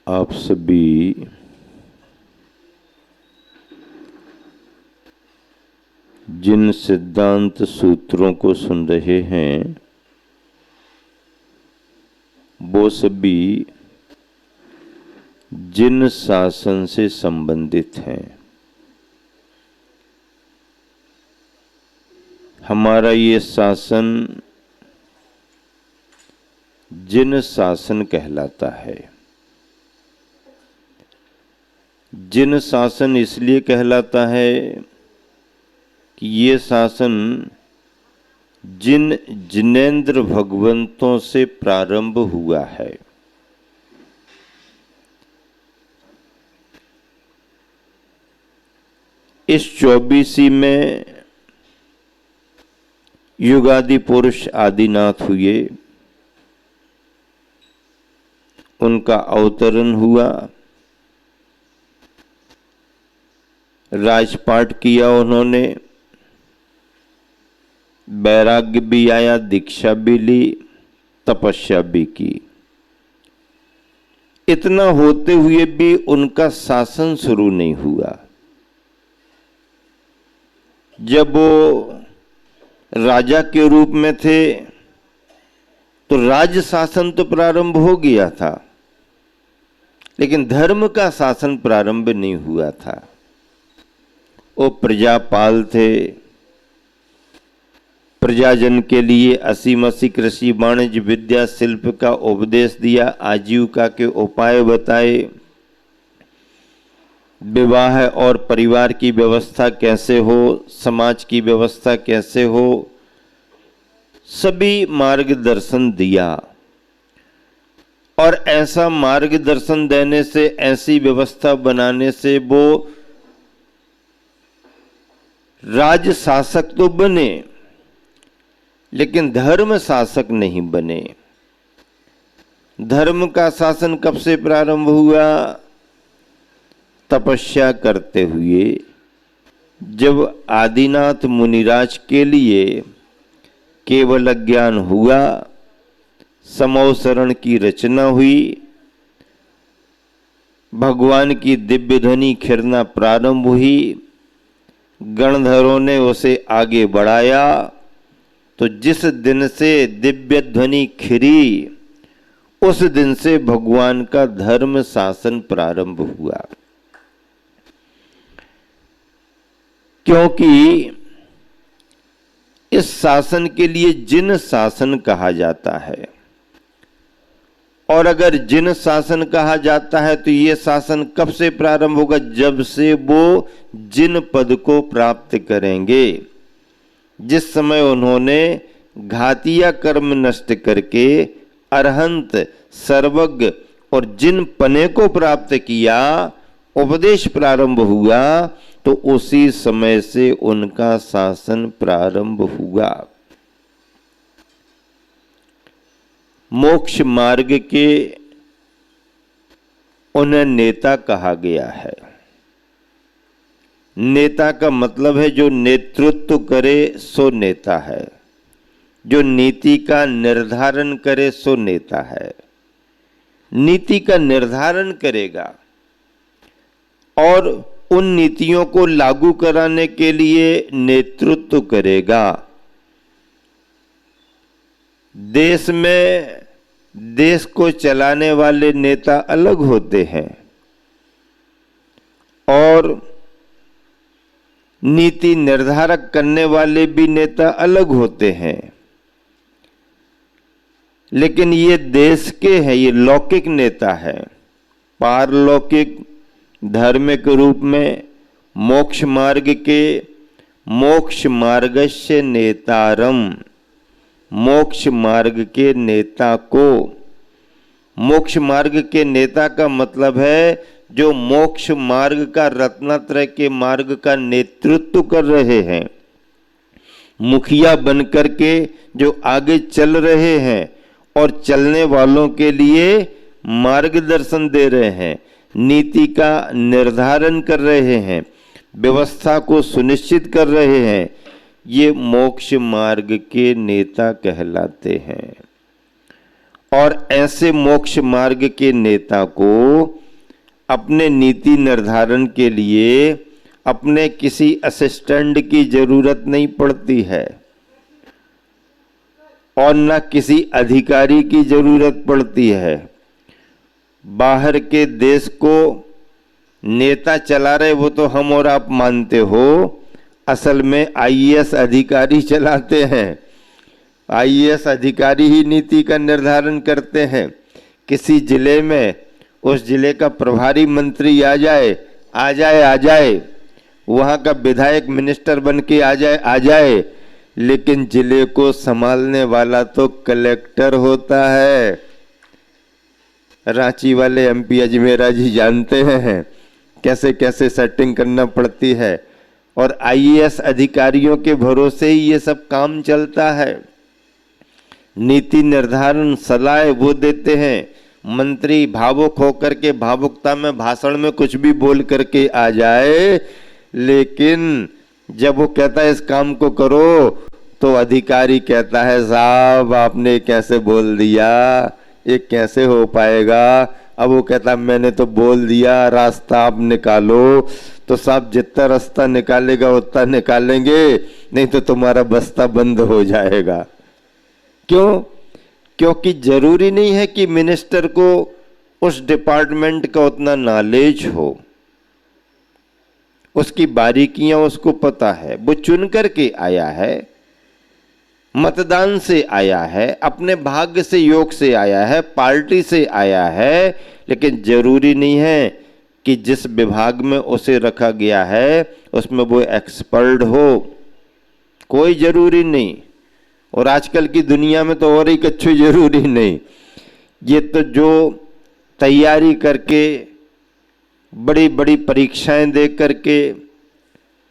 आप सभी जिन सिद्धांत सूत्रों को सुन रहे हैं वो सभी जिन शासन से संबंधित हैं। हमारा ये शासन जिन शासन कहलाता है। जिन शासन इसलिए कहलाता है कि ये शासन जिन जिनेंद्र भगवंतों से प्रारंभ हुआ है। इस 24वीं में युगादि पुरुष आदिनाथ हुए, उनका अवतरण हुआ, राजपाट किया उन्होंने, वैराग्य भी आया, दीक्षा भी ली, तपस्या भी की। इतना होते हुए भी उनका शासन शुरू नहीं हुआ। जब वो राजा के रूप में थे तो राज शासन तो प्रारंभ हो गया था, लेकिन धर्म का शासन प्रारंभ नहीं हुआ था। वो प्रजापाल थे, प्रजाजन के लिए असीमसी कृषि वाणिज्य विद्या शिल्प का उपदेश दिया, आजीविका के उपाय बताए, विवाह और परिवार की व्यवस्था कैसे हो, समाज की व्यवस्था कैसे हो, सभी मार्गदर्शन दिया। और ऐसा मार्गदर्शन देने से, ऐसी व्यवस्था बनाने से वो राज शासक तो बने, लेकिन धर्म शासक नहीं बने। धर्म का शासन कब से प्रारंभ हुआ? तपस्या करते हुए, जब आदिनाथ मुनिराज के लिए केवल ज्ञान हुआ, समवसरण की रचना हुई, भगवान की दिव्य ध्वनि खिरना प्रारंभ हुई, गणधरों ने उसे आगे बढ़ाया, तो जिस दिन से दिव्य ध्वनि खिरी उस दिन से भगवान का धर्म शासन प्रारंभ हुआ। क्योंकि इस शासन के लिए जिन शासन कहा जाता है, और अगर जिन शासन कहा जाता है तो ये शासन कब से प्रारंभ होगा? जब से वो जिन पद को प्राप्त करेंगे। जिस समय उन्होंने घातिया कर्म नष्ट करके अरहंत, सर्वज्ञ और जिन पने को प्राप्त किया, उपदेश प्रारंभ हुआ, तो उसी समय से उनका शासन प्रारंभ हुआ। मोक्ष मार्ग के उन्हें नेता कहा गया है। नेता का मतलब है जो नेतृत्व करे सो नेता है, जो नीति का निर्धारण करे सो नेता है। नीति का निर्धारण करेगा और उन नीतियों को लागू कराने के लिए नेतृत्व करेगा। देश में देश को चलाने वाले नेता अलग होते हैं और नीति निर्धारक करने वाले भी नेता अलग होते हैं। लेकिन ये देश के हैं, ये लौकिक नेता है। पारलौकिक धार्मिक रूप में मोक्ष मार्ग के मोक्ष मार्गस्य नेतारम, मोक्ष मार्ग के नेता को, मोक्ष मार्ग के नेता का मतलब है जो मोक्ष मार्ग का, रत्नत्रय के मार्ग का नेतृत्व कर रहे हैं, मुखिया बनकर के जो आगे चल रहे हैं और चलने वालों के लिए मार्गदर्शन दे रहे हैं, नीति का निर्धारण कर रहे हैं, व्यवस्था को सुनिश्चित कर रहे हैं, ये मोक्ष मार्ग के नेता कहलाते हैं। और ऐसे मोक्ष मार्ग के नेता को अपने नीति निर्धारण के लिए अपने किसी असिस्टेंट की जरूरत नहीं पड़ती है और न किसी अधिकारी की जरूरत पड़ती है। बाहर के देश को नेता चला रहे वो तो हम और आप मानते हो, असल में आईएएस अधिकारी चलाते हैं। आईएएस अधिकारी ही नीति का निर्धारण करते हैं। किसी जिले में उस जिले का प्रभारी मंत्री आ जाए, वहाँ का विधायक मिनिस्टर बन के आ जाए, लेकिन जिले को संभालने वाला तो कलेक्टर होता है। रांची वाले एमपी अजमेरा जी जानते हैं कैसे कैसे सेटिंग करना पड़ती है, और आईएएस अधिकारियों के भरोसे ही ये सब काम चलता है। नीति निर्धारण सलाह वो देते हैं। मंत्री भावुक होकर के भावुकता में भाषण में कुछ भी बोल करके आ जाए, लेकिन जब वो कहता है इस काम को करो तो अधिकारी कहता है साहब आपने कैसे बोल दिया, ये कैसे हो पाएगा। अब वो कहता मैंने तो बोल दिया रास्ता आप निकालो, तो साहब जितना रास्ता निकालेगा उतना निकालेंगे, नहीं तो तुम्हारा बस्ता बंद हो जाएगा। क्यों? क्योंकि जरूरी नहीं है कि मिनिस्टर को उस डिपार्टमेंट का उतना नॉलेज हो, उसकी बारीकियां उसको पता है। वो चुन करके आया है, मतदान से आया है, अपने भाग्य से योग से आया है, पार्टी से आया है, लेकिन जरूरी नहीं है कि जिस विभाग में उसे रखा गया है उसमें वो एक्सपर्ट हो, कोई जरूरी नहीं। और आजकल की दुनिया में तो और ही कच्छु जरूरी नहीं। ये तो जो तैयारी करके बड़ी बड़ी परीक्षाएं दे करके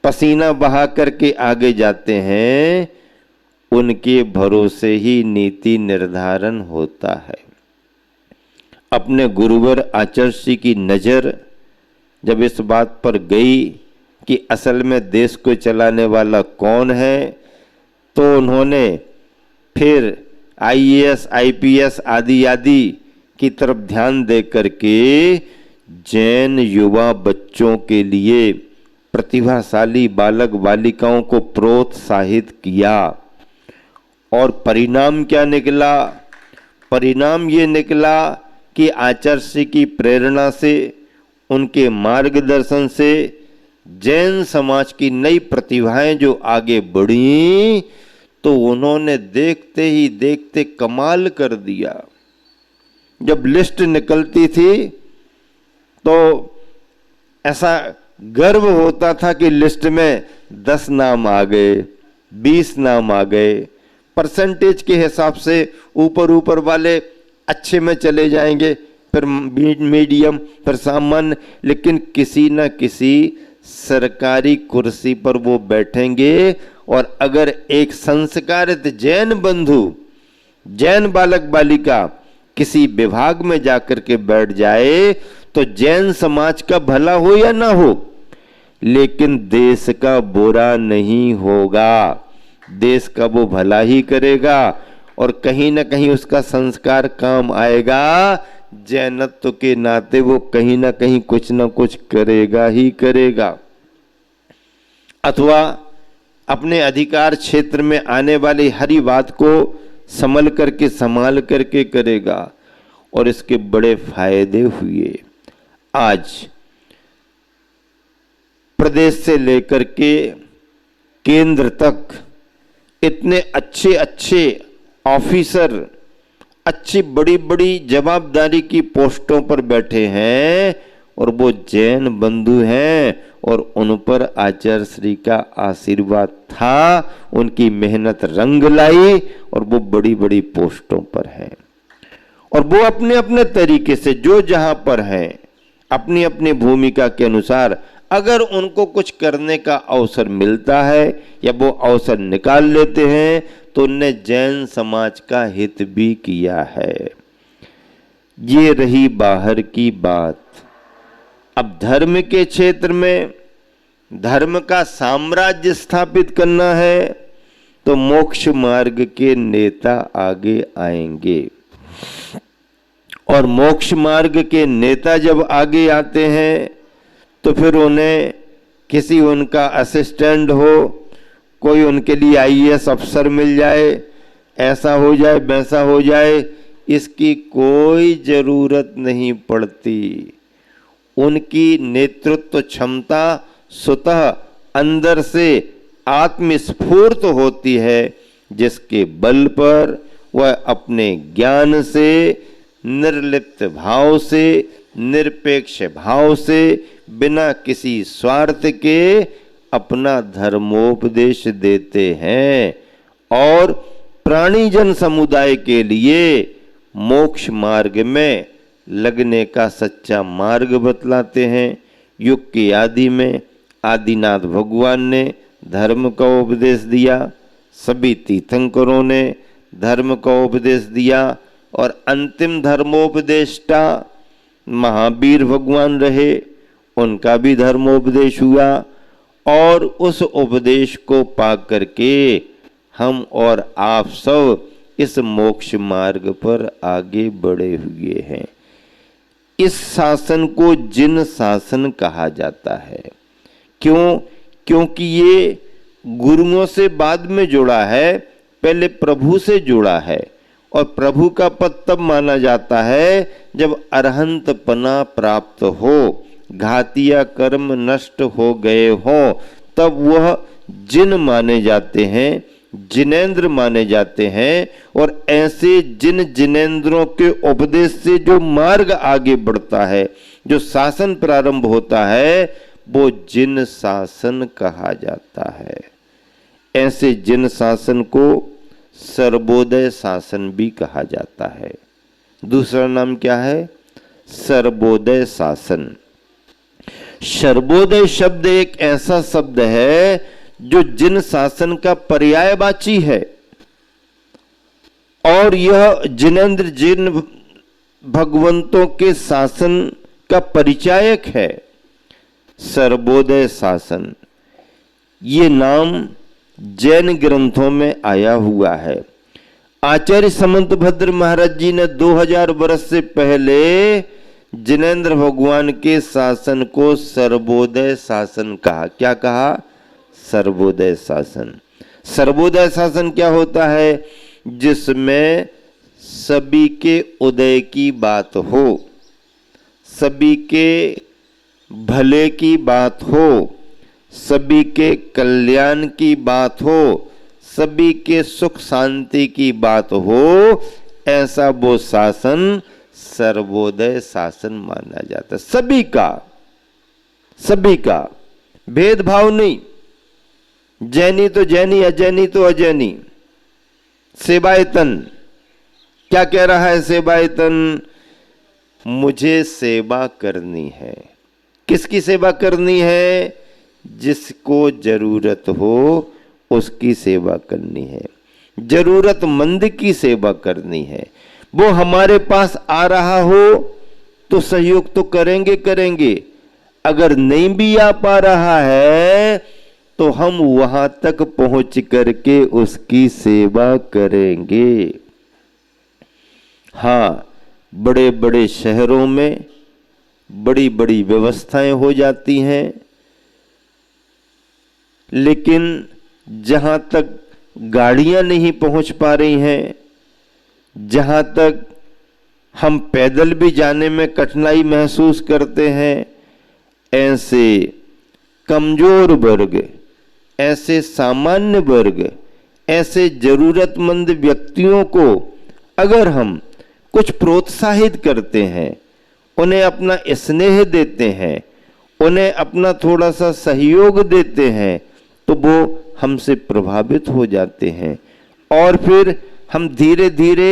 पसीना बहा करके आगे जाते हैं, उनके भरोसे ही नीति निर्धारण होता है। अपने गुरुवर आचार्य की नज़र जब इस बात पर गई कि असल में देश को चलाने वाला कौन है, तो उन्होंने फिर आईएएस आईपीएस आदि की तरफ ध्यान दे करके जैन युवा बच्चों के लिए प्रतिभाशाली बालक बालिकाओं को प्रोत्साहित किया। और परिणाम क्या निकला? परिणाम ये निकला कि आचार्य की प्रेरणा से, उनके मार्गदर्शन से जैन समाज की नई प्रतिभाएं जो आगे बढ़ी, तो उन्होंने देखते ही देखते कमाल कर दिया। जब लिस्ट निकलती थी तो ऐसा गर्व होता था कि लिस्ट में 10 नाम आ गए, 20 नाम आ गए। परसेंटेज के हिसाब से ऊपर वाले अच्छे में चले जाएंगे, फिर मीडियम, फिर सामान्य, लेकिन किसी न किसी सरकारी कुर्सी पर वो बैठेंगे। और अगर एक संस्कारित जैन बंधु, जैन बालक बालिका किसी विभाग में जाकर के बैठ जाए तो जैन समाज का भला हो या ना हो, लेकिन देश का बुरा नहीं होगा। देश का वो भला ही करेगा और कहीं ना कहीं उसका संस्कार काम आएगा। जैनत्व के नाते वो कहीं ना कहीं कुछ ना कुछ करेगा ही करेगा, अथवा अपने अधिकार क्षेत्र में आने वाली हरी बात को संभल करके संभाल करके करेगा। और इसके बड़े फायदे हुए। आज प्रदेश से लेकर के केंद्र तक इतने अच्छे अच्छे ऑफिसर अच्छी बड़ी बड़ी जवाबदारी की पोस्टों पर बैठे हैं और वो जैन बंधु हैं और उन पर आचार्य श्री का आशीर्वाद था, उनकी मेहनत रंग लाई और वो बड़ी बड़ी पोस्टों पर हैं। और वो अपने अपने तरीके से जो जहां पर हैं अपनी अपनी भूमिका के अनुसार अगर उनको कुछ करने का अवसर मिलता है या वो अवसर निकाल लेते हैं तो उनने जैन समाज का हित भी किया है। ये रही बाहर की बात। अब धर्म के क्षेत्र में धर्म का साम्राज्य स्थापित करना है तो मोक्ष मार्ग के नेता आगे आएंगे। और मोक्ष मार्ग के नेता जब आगे आते हैं तो फिर उन्हें किसी उनका असिस्टेंट हो, कोई उनके लिए आईएएस अफसर मिल जाए, ऐसा हो जाए वैसा हो जाए, इसकी कोई जरूरत नहीं पड़ती। उनकी नेतृत्व क्षमता स्वतः अंदर से आत्मस्फूर्त होती है, जिसके बल पर वह अपने ज्ञान से, निर्लिप्त भाव से, निरपेक्ष भाव से, बिना किसी स्वार्थ के अपना धर्मोपदेश देते हैं और प्राणीजन समुदाय के लिए मोक्ष मार्ग में लगने का सच्चा मार्ग बतलाते हैं। युग के आदि में आदिनाथ भगवान ने धर्म का उपदेश दिया, सभी तीर्थंकरों ने धर्म का उपदेश दिया और अंतिम धर्मोपदेष्टा महावीर भगवान रहे, उनका भी धर्मोपदेश हुआ और उस उपदेश को पा करके हम और आप सब इस मोक्ष मार्ग पर आगे बढ़े हुए हैं। इस शासन को जिन शासन कहा जाता है। क्यों? क्योंकि ये गुरुओं से बाद में जुड़ा है, पहले प्रभु से जुड़ा है और प्रभु का पद तब माना जाता है जब अरहंत पना प्राप्त हो, घातिया कर्म नष्ट हो गए हों, तब वह जिन माने जाते हैं, जिनेंद्र माने जाते हैं। और ऐसे जिन जिनेंद्रों के उपदेश से जो मार्ग आगे बढ़ता है, जो शासन प्रारंभ होता है, वो जिन शासन कहा जाता है। ऐसे जिन शासन को सर्वोदय शासन भी कहा जाता है। दूसरा नाम क्या है? सर्वोदय शासन। सर्वोदय शब्द एक ऐसा शब्द है जो जिन शासन का पर्यायवाची है और यह जिनेंद्र जिन भगवंतों के शासन का परिचायक है। सर्वोदय शासन ये नाम जैन ग्रंथों में आया हुआ है। आचार्य समंतभद्र महाराज जी ने 2000 वर्ष से पहले जिनेंद्र भगवान के शासन को सर्वोदय शासन कहा। क्या कहा? सर्वोदय शासन। सर्वोदय शासन क्या होता है? जिसमें सभी के उदय की बात हो, सभी के भले की बात हो, सभी के कल्याण की बात हो, सभी के सुख शांति की बात हो, ऐसा वो शासन सर्वोदय शासन माना जाता है। सभी का भेदभाव नहीं, जैनी तो जैनी, अजैनी तो अजैनी। सेवायतन क्या कह रहा है? सेवायतन मुझे सेवा करनी है। किसकी सेवा करनी है? जिसको जरूरत हो उसकी सेवा करनी है, जरूरतमंद की सेवा करनी है। वो हमारे पास आ रहा हो तो सहयोग तो करेंगे, अगर नहीं भी आ पा रहा है तो हम वहां तक पहुंच करके उसकी सेवा करेंगे। हाँ, बड़े बड़े शहरों में बड़ी बड़ी व्यवस्थाएं हो जाती हैं, लेकिन जहां तक गाड़ियां नहीं पहुंच पा रही हैं, जहां तक हम पैदल भी जाने में कठिनाई महसूस करते हैं, ऐसे कमजोर वर्ग, ऐसे सामान्य वर्ग, ऐसे जरूरतमंद व्यक्तियों को अगर हम कुछ प्रोत्साहित करते हैं, उन्हें अपना स्नेह देते हैं, उन्हें अपना थोड़ा सा सहयोग देते हैं, तो वो हमसे प्रभावित हो जाते हैं और फिर हम धीरे धीरे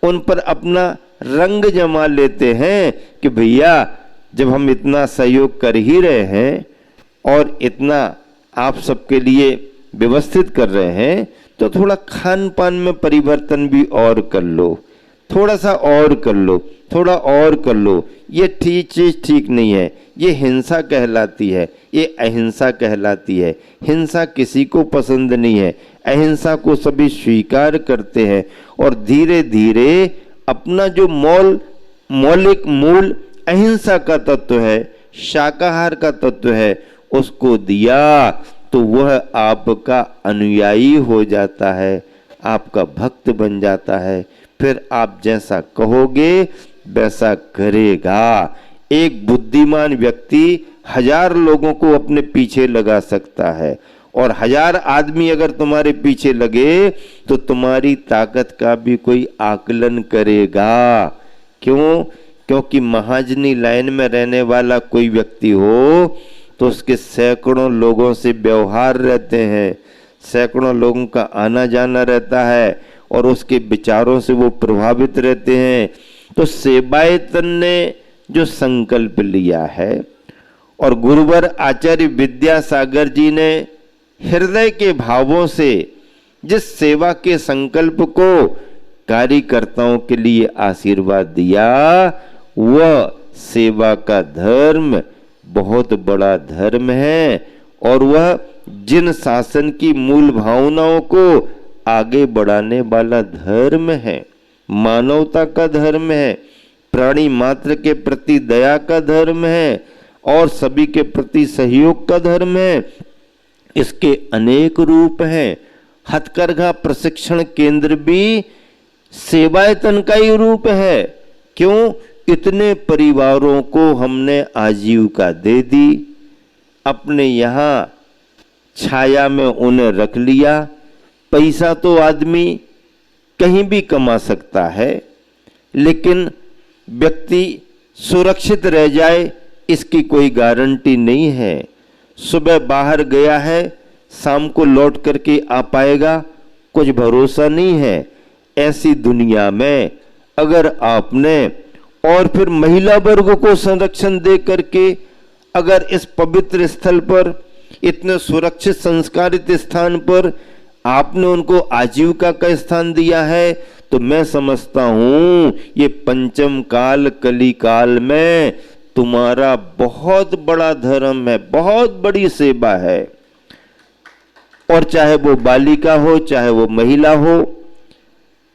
उन पर अपना रंग जमा लेते हैं कि भैया जब हम इतना सहयोग कर ही रहे हैं और इतना आप सबके लिए व्यवस्थित कर रहे हैं, तो थोड़ा खान पान में परिवर्तन भी और कर लो, थोड़ा सा और कर लो, थोड़ा और कर लो। ये चीज ठीक नहीं है, ये हिंसा कहलाती है, ये अहिंसा कहलाती है। हिंसा किसी को पसंद नहीं है, अहिंसा को सभी स्वीकार करते हैं और धीरे धीरे अपना जो मौलिक मूल अहिंसा का तत्व है, शाकाहार का तत्व है, उसको दिया तो वह आपका अनुयायी हो जाता है, आपका भक्त बन जाता है। फिर आप जैसा कहोगे वैसा करेगा। एक बुद्धिमान व्यक्ति 1000 लोगों को अपने पीछे लगा सकता है, और 1000 आदमी अगर तुम्हारे पीछे लगे तो तुम्हारी ताकत का भी कोई आकलन करेगा। क्यों? क्योंकि महाजनी लाइन में रहने वाला कोई व्यक्ति हो तो उसके सैकड़ों लोगों से व्यवहार रहते हैं, सैकड़ों लोगों का आना जाना रहता है, और उसके विचारों से वो प्रभावित रहते हैं। तो सेवायतन ने जो संकल्प लिया है, और गुरुवर आचार्य विद्यासागर जी ने हृदय के भावों से जिस सेवा के संकल्प को कार्यकर्ताओं के लिए आशीर्वाद दिया, वह सेवा का धर्म बहुत बड़ा धर्म है, और वह जिन शासन की मूल भावनाओं को आगे बढ़ाने वाला धर्म है, मानवता का धर्म है, प्राणी मात्र के प्रति दया का धर्म है, और सभी के प्रति सहयोग का धर्म है। इसके अनेक रूप हैं। हथकरघा प्रशिक्षण केंद्र भी सेवायतन का ही रूप है। क्यों? इतने परिवारों को हमने आजीविका दे दी, अपने यहाँ छाया में उन्हें रख लिया। पैसा तो आदमी कहीं भी कमा सकता है, लेकिन व्यक्ति सुरक्षित रह जाए इसकी कोई गारंटी नहीं है। सुबह बाहर गया है, शाम को लौट करके आ पाएगा, कुछ भरोसा नहीं है। ऐसी दुनिया में अगर आपने और फिर महिला वर्ग को संरक्षण दे करके अगर इस पवित्र स्थल पर, इतने सुरक्षित संस्कारित स्थान पर आपने उनको आजीविका का स्थान दिया है, तो मैं समझता हूं ये पंचम काल कली काल में तुम्हारा बहुत बड़ा धर्म है, बहुत बड़ी सेवा है। और चाहे वो बालिका हो, चाहे वो महिला हो,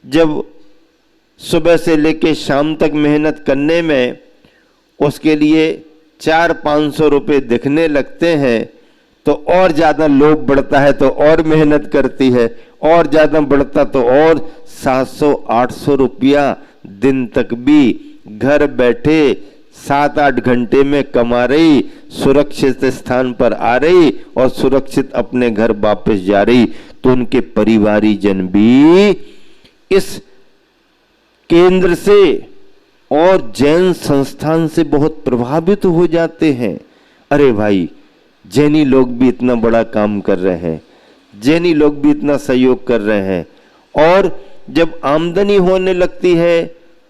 जब सुबह से लेके शाम तक मेहनत करने में उसके लिए 400-500 रुपये दिखने लगते हैं, तो और ज़्यादा लोभ बढ़ता है, तो और मेहनत करती है, और ज़्यादा बढ़ता तो और 700-800 रुपया दिन तक भी घर बैठे 7-8 घंटे में कमा रही, सुरक्षित स्थान पर आ रही और सुरक्षित अपने घर वापस जा रही। तो उनके परिवारीजन भी इस केंद्र से और जैन संस्थान से बहुत प्रभावित हो जाते हैं। अरे भाई, जैनी लोग भी इतना बड़ा काम कर रहे हैं, जैनी लोग भी इतना सहयोग कर रहे हैं। और जब आमदनी होने लगती है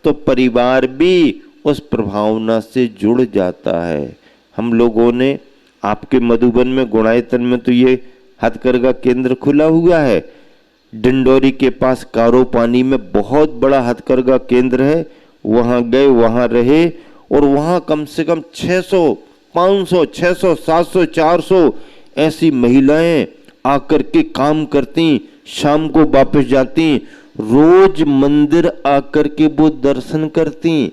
तो परिवार भी उस प्रभावना से जुड़ जाता है। हम लोगों ने आपके मधुबन में गुणायतन में तो ये हथकरघा केंद्र खुला हुआ है। डिंडोरी के पास कारो पानी में बहुत बड़ा हथकरघा केंद्र है, वहाँ गए, वहाँ रहे, और वहाँ कम से कम 600, 500, 600, 700, 400 ऐसी महिलाएं आकर के काम करती, शाम को वापस जाती, रोज मंदिर आकर के वो दर्शन करती।